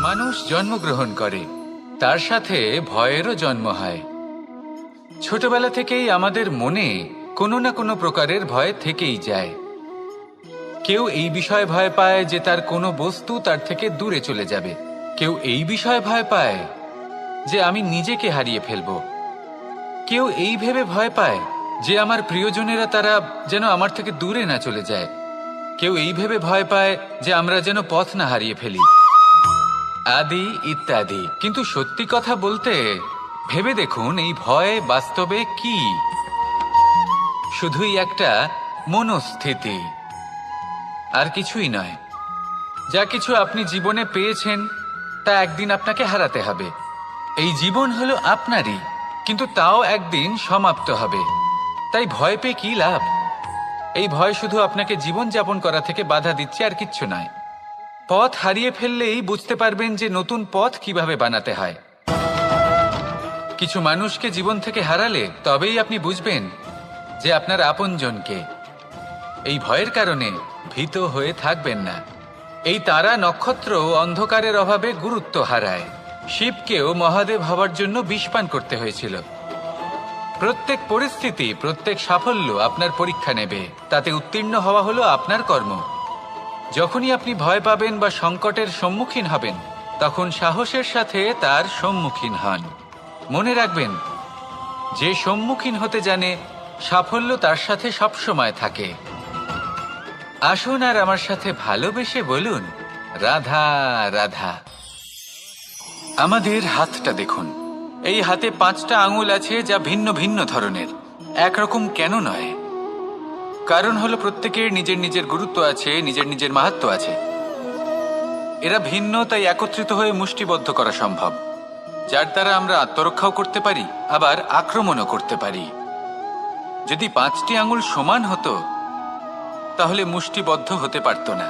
মানুষ জন্মগ্রহণ করে, তার সাথে ভয়েরও জন্ম হয়। ছোটবেলা থেকেই আমাদের মনে কোনো না কোনো প্রকারের ভয় থেকেই যায়। কেউ এই বিষয়ে ভয় পায় যে তার কোনো বস্তু তার থেকে দূরে চলে যাবে। কেউ এই বিষয়ে ভয় পায় যে আমি নিজেকে হারিয়ে ফেলব। কেউ এই ভেবে ভয় পায় যে আমার প্রিয়জনেরা তারা যেন আমার থেকে দূরে না চলে যায়। কেউ এই ভেবে ভয় পায় যে আমরা যেন পথ না হারিয়ে ফেলি, আদি ইত্যাদি। কিন্তু সত্যি কথা বলতে ভেবে দেখুন, এই ভয় বাস্তবে কি? শুধুই একটা মনস্থিতি, আর কিছুই নয়। যা কিছু আপনি জীবনে পেয়েছেন তা একদিন আপনাকে হারাতে হবে। এই জীবন হলো আপনারই, কিন্তু তাও একদিন সমাপ্ত হবে। তাই ভয় পেয়ে কি লাভ? এই ভয় শুধু আপনাকে জীবন যাপন করা থেকে বাধা দিচ্ছে, আর কিচ্ছু নয়। পথ হারিয়ে ফেললেই বুঝতে পারবেন যে নতুন পথ কিভাবে বানাতে হয়। কিছু মানুষকে জীবন থেকে হারালে তবেই আপনি বুঝবেন যে আপনার আপনজনকে। এই ভয়ের কারণে ভীত হয়ে থাকবেন না। এই তারা নক্ষত্র অন্ধকারের অভাবে গুরুত্ব হারায়। শিবকেও মহাদেব হওয়ার জন্য বিষপান করতে হয়েছিল। প্রত্যেক পরিস্থিতি, প্রত্যেক সাফল্য আপনার পরীক্ষা নেবে। তাতে উত্তীর্ণ হওয়া হলো আপনার কর্ম। যখনই আপনি ভয় পাবেন বা সংকটের সম্মুখীন হবেন, তখন সাহসের সাথে তার সম্মুখীন হন। মনে রাখবেন, যে সম্মুখীন হতে জানে, সাফল্য তার সাথে সবসময় থাকে। আসুন আর আমার সাথে ভালোবেসে বলুন, রাধা রাধা। আমাদের হাতটা দেখুন। এই হাতে 5টা আঙুল আছে, যা ভিন্ন ভিন্ন ধরনের। একরকম কেন নয়? কারণ হলো প্রত্যেকের নিজের নিজের গুরুত্ব আছে, নিজের নিজের মাহাত্ম্য আছে। এরা ভিন্ন, তাই একত্রিত হয়ে মুষ্টিবদ্ধ করা সম্ভব, যার দ্বারা আমরা আত্মরক্ষাও করতে পারি, আবার আক্রমণও করতে পারি। যদি 5টি আঙুল সমান হতো তাহলে মুষ্টিবদ্ধ হতে পারত না,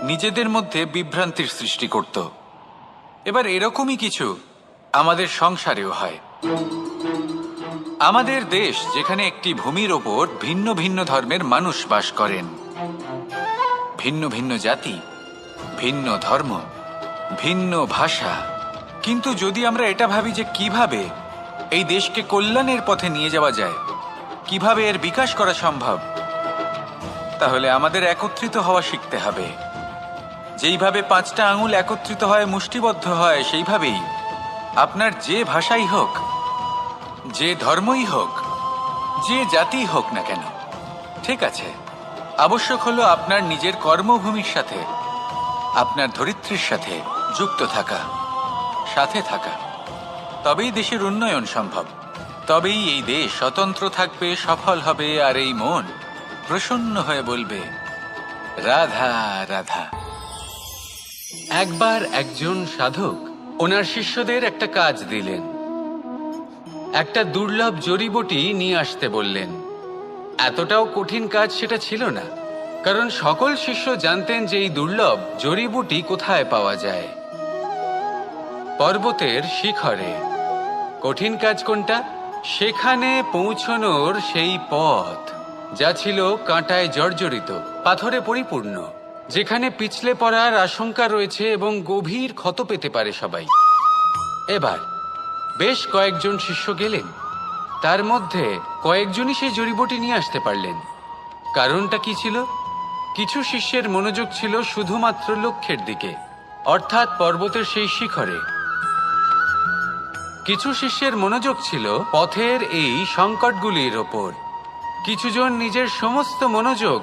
নিজেদের মধ্যে বিভ্রান্তির সৃষ্টি করত। এবার এরকমই কিছু আমাদের সংসারেও হয়। আমাদের দেশ, যেখানে একটি ভূমির ওপর ভিন্ন ভিন্ন ধর্মের মানুষ বাস করেন, ভিন্ন ভিন্ন জাতি, ভিন্ন ধর্ম, ভিন্ন ভাষা। কিন্তু যদি আমরা এটা ভাবি যে কিভাবে এই দেশকে কল্যাণের পথে নিয়ে যাওয়া যায়, কিভাবে এর বিকাশ করা সম্ভব, তাহলে আমাদের একত্রিত হওয়া শিখতে হবে। যেইভাবে 5টা আঙুল একত্রিত হয়, মুষ্টিবদ্ধ হয়, সেইভাবেই আপনার যে ভাষাই হোক, যে ধর্মই হোক, যে জাতি হোক না কেন, ঠিক আছে, আবশ্যক হলো আপনার নিজের কর্মভূমির সাথে, আপনার ধরিত্রীর সাথে যুক্ত থাকা, সাথে থাকা। তবেই দেশের উন্নয়ন সম্ভব। তবেই এই দেশ স্বতন্ত্র থাকবে, সফল হবে, আর এই মন প্রসন্ন হয়ে বলবে, রাধা রাধা। একবার একজন সাধক ওনার শিষ্যদের একটা কাজ দিলেন। একটা দুর্লভ জড়িবুটি নিয়ে আসতে বললেন। এতটাও কঠিন কাজ সেটা ছিল না, কারণ সকল শিষ্য জানতেন যে এই দুর্লভ জড়িবুটি কোথায় পাওয়া যায়। পর্বতের শিখরে। কঠিন কাজ কোনটা? সেখানে পৌঁছনোর সেই পথ, যা ছিল কাঁটায় জর্জরিত, পাথরে পরিপূর্ণ, যেখানে পিছলে পড়ার আশঙ্কা রয়েছে এবং গভীর ক্ষত পেতে পারে সবাই। এবার বেশ কয়েকজন শিষ্য গেলেন। তার মধ্যে কয়েকজনই সেই জড়িবুটি নিয়ে আসতে পারলেন। কারণটা কি ছিল? কিছু শিষ্যের মনোযোগ ছিল শুধুমাত্র লক্ষ্যের দিকে, অর্থাৎ পর্বতের সেই শিখরে। কিছু শিষ্যের মনোযোগ ছিল পথের এই সংকটগুলির ওপর। কিছুজন নিজের সমস্ত মনোযোগ,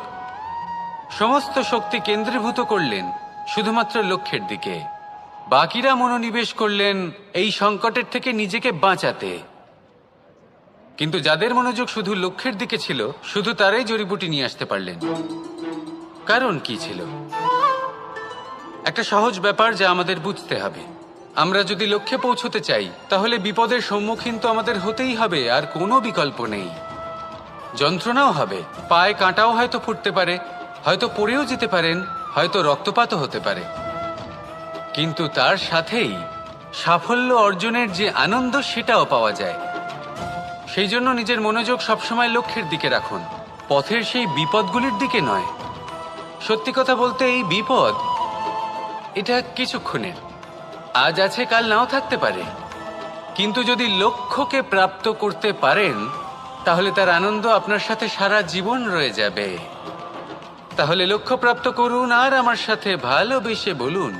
সমস্ত শক্তি কেন্দ্রীভূত করলেন শুধুমাত্র লক্ষ্যের দিকে। বাকিরা মনোনিবেশ করলেন এই সংকটের থেকে নিজেকে বাঁচাতে। কিন্তু যাদের মনোযোগ শুধু লক্ষ্যের দিকে ছিল, শুধু তারাই জড়িবুটি নিয়ে আসতে পারলেন। কারণ কি ছিল? একটা সহজ ব্যাপার যা আমাদের বুঝতে হবে। আমরা যদি লক্ষ্যে পৌঁছতে চাই, তাহলে বিপদের সম্মুখীন তো আমাদের হতেই হবে, আর কোনো বিকল্প নেই। যন্ত্রণাও হবে, পায়ে কাঁটাও হয়তো ফুটতে পারে, হয়তো পড়েও যেতে পারেন, হয়তো রক্তপাতও হতে পারে। কিন্তু তার সাথেই সাফল্য অর্জনের যে আনন্দ, সেটাও পাওয়া যায়। সেই জন্য নিজের মনোযোগ সবসময় লক্ষ্যের দিকে রাখুন, পথের সেই বিপদগুলির দিকে নয়। সত্যি কথা বলতে এই বিপদ, এটা কিছুক্ষণের। আজ আছে, কাল নাও থাকতে পারে, কিন্তু যদি লক্ষ্যকে প্রাপ্ত করতে পারেন তাহলে তার আনন্দ আপনার সাথে সারা জীবন রয়ে যাবে। তাহলে লক্ষ্য প্রাপ্ত করুন আর আমার সাথে ভালোবেসে বলুন,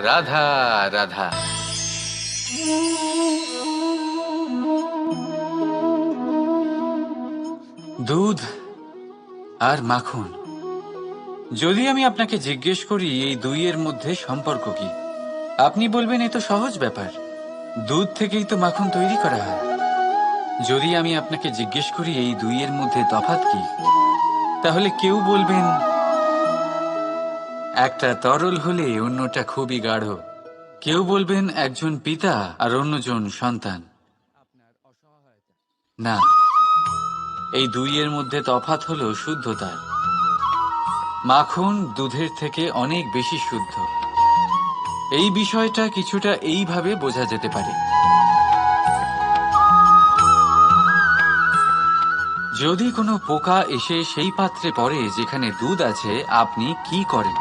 রাধা রাধা। দুধ আর মাখন, যদি আমি আপনাকে জিজ্ঞেস করি এই দুইয়ের মধ্যে সম্পর্ক কি, আপনি বলবেন এ তো সহজ ব্যাপার, দুধ থেকেই তো মাখন তৈরি করা হয়। যদি আমি আপনাকে জিজ্ঞেস করি এই দুইয়ের মধ্যে তফাৎ কি, তাহলে কেউ বলবেন একটা তরল হলে অন্যটা খুবই গাঢ়, কেউ বলবেন একজন পিতা আর অন্যজন সন্তান। না, এই দুইয়ের মধ্যে তফাৎ হলো শুদ্ধতার। মাখন দুধের থেকে অনেক বেশি শুদ্ধ। এই বিষয়টা কিছুটা এইভাবে বোঝা যেতে পারে। যদি কোনো পোকা এসে সেই পাত্রে পড়ে যেখানে দুধ আছে, আপনি কি করেন?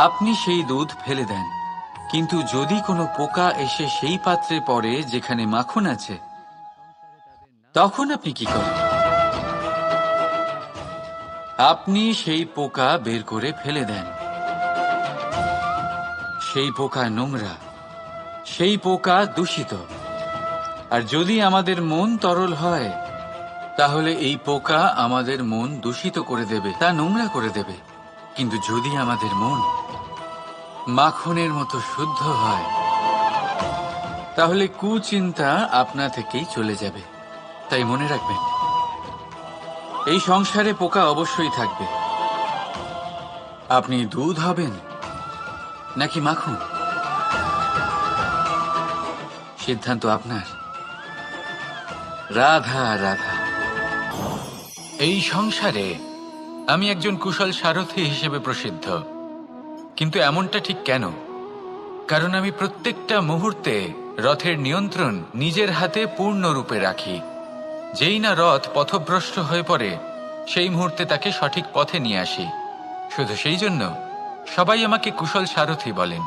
আপনি সেই দুধ ফেলে দেন। কিন্তু যদি কোনো পোকা এসে সেই পাত্রে পড়ে যেখানে মাখন আছে, তখন আপনি কি করেন? আপনি সেই পোকা বের করে ফেলে দেন। সেই পোকা নোংরা, সেই পোকা দূষিত। আর যদি আমাদের মন তরল হয়, তাহলে এই পোকা আমাদের মন দূষিত করে দেবে, তা নোংরা করে দেবে। কিন্তু যদি আমাদের মন মাখনের মতো শুদ্ধ হয়, তাহলে কুচিন্তা আপনা থেকেই চলে যাবে। তাই মনে রাখবেন, এই সংসারে পোকা অবশ্যই থাকবে। আপনি দুধ হবেন নাকি মাখন, সিদ্ধান্ত আপনার। রাধা রাধা। এই সংসারে আমি একজন কুশল সারথি হিসেবে প্রসিদ্ধ, কিন্তু এমনটা ঠিক কেন? কারণ আমি প্রত্যেকটা মুহূর্তে রথের নিয়ন্ত্রণ নিজের হাতে পূর্ণরূপে রাখি। যেই না রথ পথভ্রষ্ট হয়ে পড়ে, সেই মুহূর্তে তাকে সঠিক পথে নিয়ে আসি। শুধু সেই জন্য সবাই আমাকে কুশল সারথি বলেন।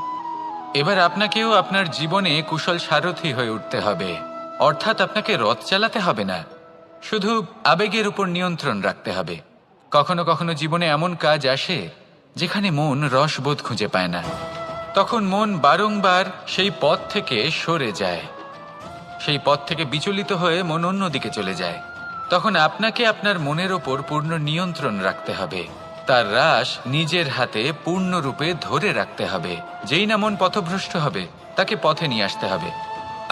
এবার আপনাকেও আপনার জীবনে কুশল সারথি হয়ে উঠতে হবে। অর্থাৎ আপনাকে রথ চালাতে হবে না, শুধু আবেগের উপর নিয়ন্ত্রণ রাখতে হবে। কখনো কখনো জীবনে এমন কাজ আসে যেখানে মন রসবোধ খুঁজে পায় না, তখন মন বারংবার সেই পথ থেকে সরে যায়, সেই পথ থেকে বিচলিত হয়ে মন অন্যদিকে চলে যায়। তখন আপনাকে আপনার মনের ওপর পূর্ণ নিয়ন্ত্রণ রাখতে হবে, তার রাশ নিজের হাতে পূর্ণরূপে ধরে রাখতে হবে। যেই না মন পথভ্রষ্ট হবে, তাকে পথে নিয়ে আসতে হবে,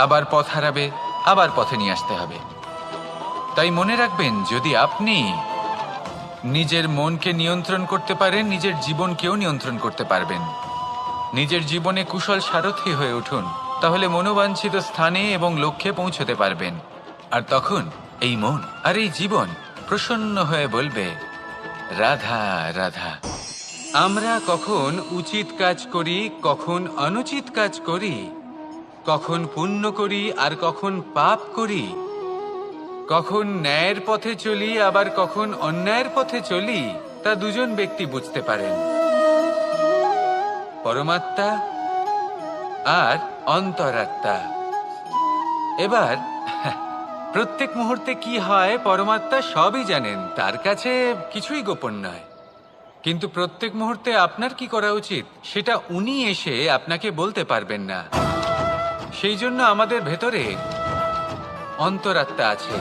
আবার পথ হারাবে, আবার পথে নিয়ে আসতে হবে। তাই মনে রাখবেন, যদি আপনি নিজের মনকে নিয়ন্ত্রণ করতে পারেন, নিজের জীবনকেও নিয়ন্ত্রণ করতে পারবেন। নিজের জীবনে কুশল সারথি হয়ে উঠুন, তাহলে মনোবাঞ্ছিত স্থানে এবং লক্ষ্যে পৌঁছতে পারবেন। আর তখন এই মন আর এই জীবন প্রসন্ন হয়ে বলবে, রাধা রাধা। আমরা কখন উচিত কাজ করি, কখন অনুচিত কাজ করি, কখন পুণ্য করি আর কখন পাপ করি, কখন ন্যায়ের পথে চলি আবার কখন অন্যায়ের পথে চলি, তা দুজন ব্যক্তি বুঝতে পারেন, পরমাত্মা আর অন্তরাত্মা। এবার প্রত্যেক মুহূর্তে কি হয় পরমাত্মা সবই জানেন, তার কাছে কিছুই গোপন নয়। কিন্তু প্রত্যেক মুহূর্তে আপনার কি করা উচিত সেটা উনি এসে আপনাকে বলতে পারবেন না। সেই জন্য আমাদের ভেতরে অন্তরাত্মা আছে,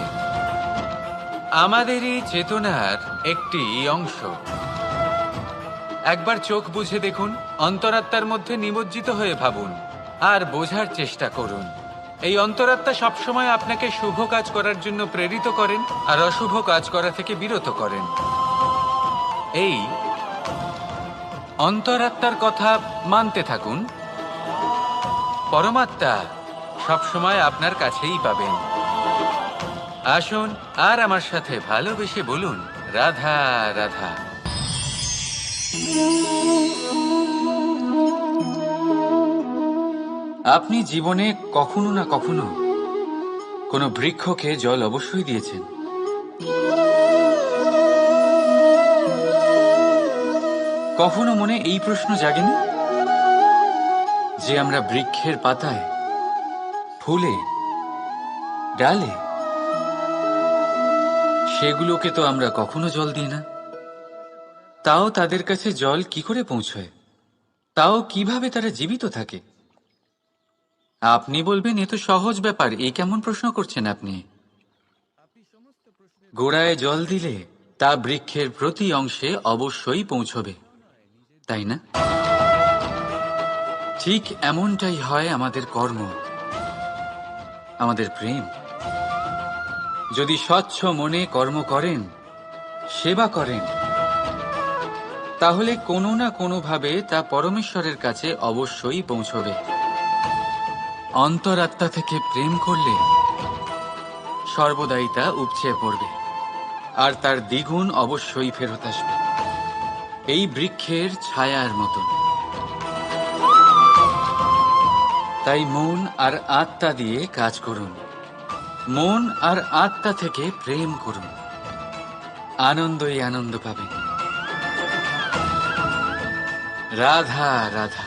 আমাদেরই চেতনার একটি অংশ। একবার চোখ বুঝে দেখুন, অন্তরাত্মার মধ্যে নিমজ্জিত হয়ে ভাবুন আর বোঝার চেষ্টা করুন। এই অন্তরাত্মা সবসময় আপনাকে শুভ কাজ করার জন্য প্রেরিত করেন আর অশুভ কাজ করা থেকে বিরত করেন। এই অন্তরাত্মার কথা মানতে থাকুন, পরমাত্মা সবসময় আপনার কাছেই পাবেন। আসুন আর আমার সাথে ভালোবেসে বলুন, রাধা রাধা। আপনি জীবনে কখনো না কখনো কোনো বৃক্ষকে জল অবশ্যই দিয়েছেন। কখনো মনে এই প্রশ্ন জাগেনি যে আমরা বৃক্ষের পাতায়, ফুলে, ডালে, সেগুলোকে তো আমরা কখনো জল দিই না। তাও তাদের কাছে জল কি করে পৌঁছয়? তাও কিভাবে তারা জীবিত থাকে? আপনি বলবেন এ তো সহজ ব্যাপার, এই কেমন প্রশ্ন করছেন আপনি? গোড়ায় জল দিলে তা বৃক্ষের প্রতি অংশে অবশ্যই পৌঁছবে, তাই না? ঠিক এমনটাই হয় আমাদের কর্ম, আমাদের প্রেম। যদি স্বচ্ছ মনে কর্ম করেন, সেবা করেন, তাহলে কোনো না কোনোভাবে তা পরমেশ্বরের কাছে অবশ্যই পৌঁছবে। অন্তরাত্মা থেকে প্রেম করলে সর্বদাই তা উপচে পড়বে, আর তার দ্বিগুণ অবশ্যই ফেরত আসবে, এই বৃক্ষের ছায়ার মতন। তাই মন আর আত্মা দিয়ে কাজ করুন, মন আর আত্মা থেকে প্রেম করুন, আনন্দই আনন্দ পাবেন। রাধা রাধা।